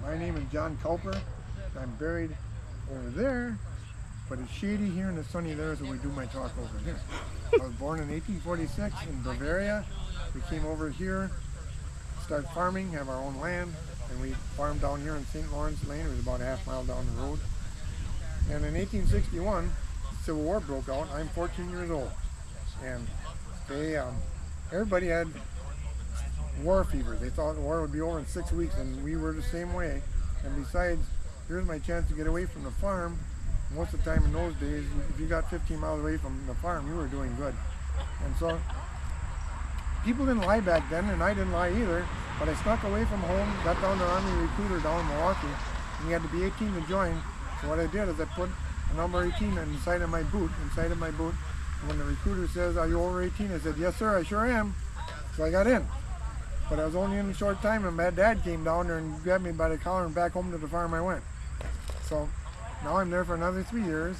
My name is John Kauper. I'm buried over there, but it's shady here and it's sunny there, so we do my talk over here. I was born in 1846 in Bavaria. We came over here, started farming, have our own land, and we farmed down here in St. Lawrence Lane. It was about a half mile down the road. And in 1861, the Civil War broke out. I'm 14 years old. And everybody had war fever. They thought the war would be over in 6 weeks, and we were the same way. And besides, here's my chance to get away from the farm. Most of the time in those days, if you got 15 miles away from the farm, you were doing good. And so people didn't lie back then, and I didn't lie either, but I snuck away from home, got down to Army recruiter down in Milwaukee, and you had to be 18 to join. So what I did is I put a number 18 inside of my boot. And when the recruiter says, "Are you over 18?" I said, "Yes, sir, I sure am." So I got in. But I was only in a short time, and my dad came down there and grabbed me by the collar and back home to the farm I went. So now I'm there for another 3 years.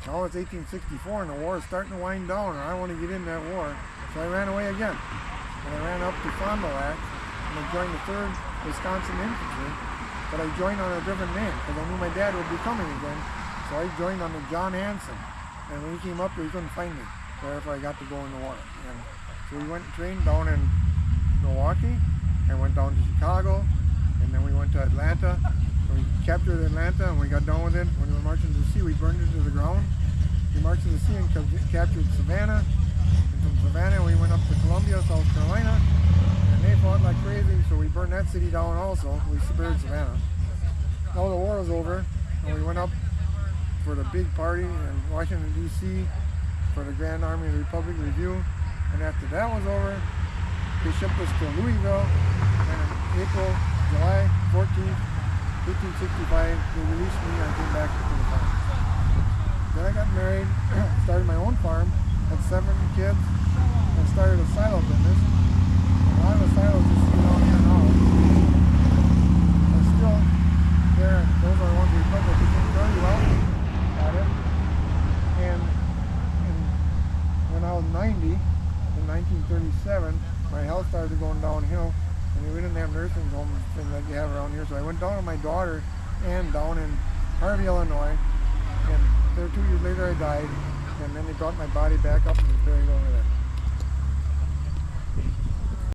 Now it's 1864 and the war is starting to wind down, and I want to get in that war. So I ran away again. And I ran up to Fond du Lac, and I joined the 3rd Wisconsin Infantry, but I joined on a different name because I knew my dad would be coming again. So I joined on the John Hanson. And when he came up, he couldn't find me. So therefore I got to go in the war. And so we went and trained down in Milwaukee, and went down to Chicago, and then we went to Atlanta. And we captured Atlanta, and we got done with it. When we were marching to the sea, we burned it to the ground. We marched to the sea and captured Savannah. And from Savannah, we went up to Columbia, South Carolina, and they fought like crazy, so we burned that city down also. We spared Savannah. Now the war was over, and we went up for the big party in Washington, D.C. for the Grand Army Republic Review. And after that was over, they shipped us to Louisville, and in July 14th, 1865, they released me and I came back to the farm. Then I got married, started my own farm, had 7 kids, and started a silo business. And a lot of the silos you see down here now are still there, and those are the ones we put that became very well at it. And when I was 90, in 1937, my health started going downhill, and we didn't have nursing homes things like you have around here. So I went down to my daughter Ann down in Harvey, Illinois, and there 2 years later I died, and then they brought my body back up and was buried over there.